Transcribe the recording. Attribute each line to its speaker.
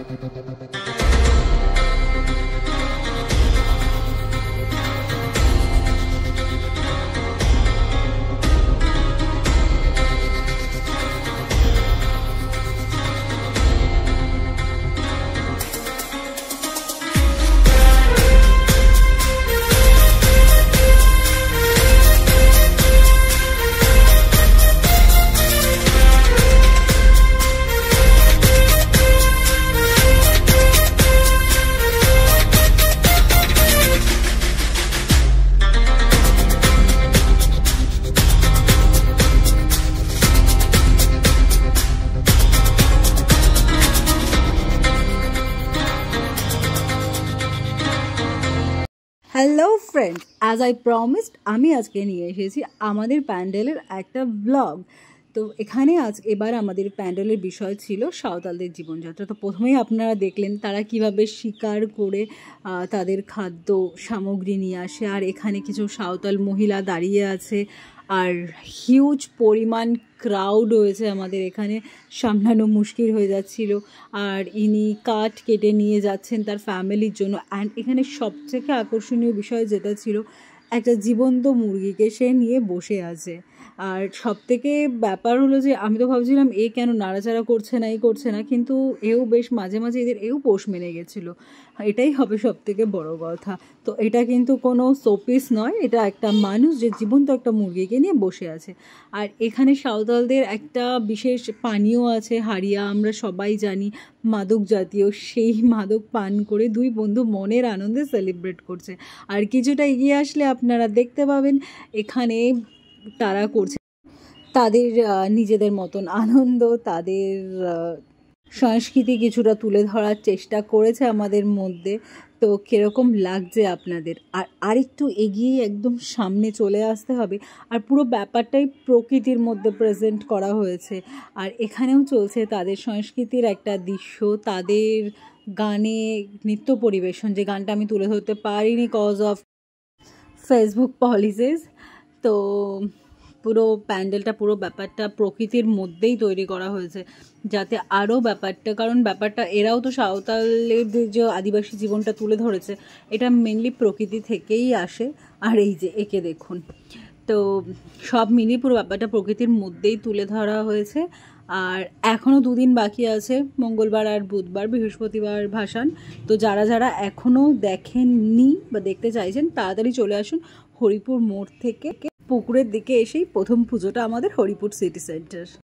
Speaker 1: Hello friends, as I promised আমি আজকে নিয়ে এসেছি আমাদের প্যান্ডেলের একটা ব্লগ। তো এখানে এবার আমাদের প্যান্ডেলের বিষয় ছিল সাঁওতালদের জীবনযাত্রা। তো প্রথমেই আপনারা দেখলেন তারা কিভাবে শিকার করে তাদের খাদ্য সামগ্রী নিয়ে আসে, আর এখানে কিছু সাঁওতাল মহিলা দাঁড়িয়ে আছে, আর হিউজ পরিমাণ ক্রাউড হয়েছে আমাদের এখানে, সামলানো মুশকিল হয়ে যাচ্ছিল। আর ইনি কাঠ কেটে নিয়ে যাচ্ছেন তার ফ্যামিলির জন্য। অ্যান্ড এখানে সবথেকে আকর্ষণীয় বিষয় যেটা ছিল, একটা জীবন্ত মুরগিকে সে নিয়ে বসে আছে। আর সবথেকে ব্যাপার হলো যে আমি তো ভাবছিলাম এ কেন নাড়াচাড়া করছে না, কিন্তু এও বেশ মাঝে মাঝে এও পোষ মেনে গেছিলো। এটাই হবে সবথেকে বড় কথা। তো এটা কিন্তু কোনো শোপিস নয়, এটা একটা মানুষ যে জীবন্ত একটা মুরগিকে নিয়ে বসে আছে। আর এখানে সাঁওতালদের একটা বিশেষ পানীয় আছে, হাড়িয়া, আমরা সবাই জানি, মাদক জাতীয়। সেই মাদক পান করে দুই বন্ধু মনের আনন্দে সেলিব্রেট করছে। আর কিছুটা এগিয়ে আসলে আপনারা দেখতে পাবেন এখানে তারা করছে তাদের নিজেদের মতন আনন্দ, তাদের সংস্কৃতি কিছুটা তুলে ধরার চেষ্টা করেছে আমাদের মধ্যে। তো কীরকম লাগছে আপনাদের? আর আরেকটু এগিয়ে একদম সামনে চলে আসতে হবে, আর পুরো ব্যাপারটাই প্রকৃতির মধ্যে প্রেজেন্ট করা হয়েছে। আর এখানেও চলছে তাদের সংস্কৃতির একটা দৃশ্য, তাদের গানে নৃত্য পরিবেশন, যে গানটা আমি তুলে ধরতে পারিনি কজ অফ ফেসবুক পলিসিস। তো পুরো প্যান্ডেলটা, পুরো ব্যাপারটা প্রকৃতির মধ্যেই তৈরি করা হয়েছে, যাতে আরও ব্যাপারটা, কারণ ব্যাপারটা এরাও তো সাঁওতালদের যে আদিবাসী জীবনটা তুলে ধরেছে, এটা মেনলি প্রকৃতি থেকেই আসে। আর এই যে একে দেখুন, তো সব মিলিয়ে পুরো ব্যাপারটা প্রকৃতির মধ্যেই তুলে ধরা হয়েছে। আর এখনও দুদিন বাকি আছে, মঙ্গলবার আর বুধবার, বৃহস্পতিবার ভাসান। তো যারা যারা এখনও দেখেননি বা দেখতে চাইছেন, তাড়াতাড়ি চলে আসুন হরিপুর মোড় থেকে পুকুরের দিকে এসেই প্রথম পুজোটা আমাদের হরিপুর সিটি সেন্টার।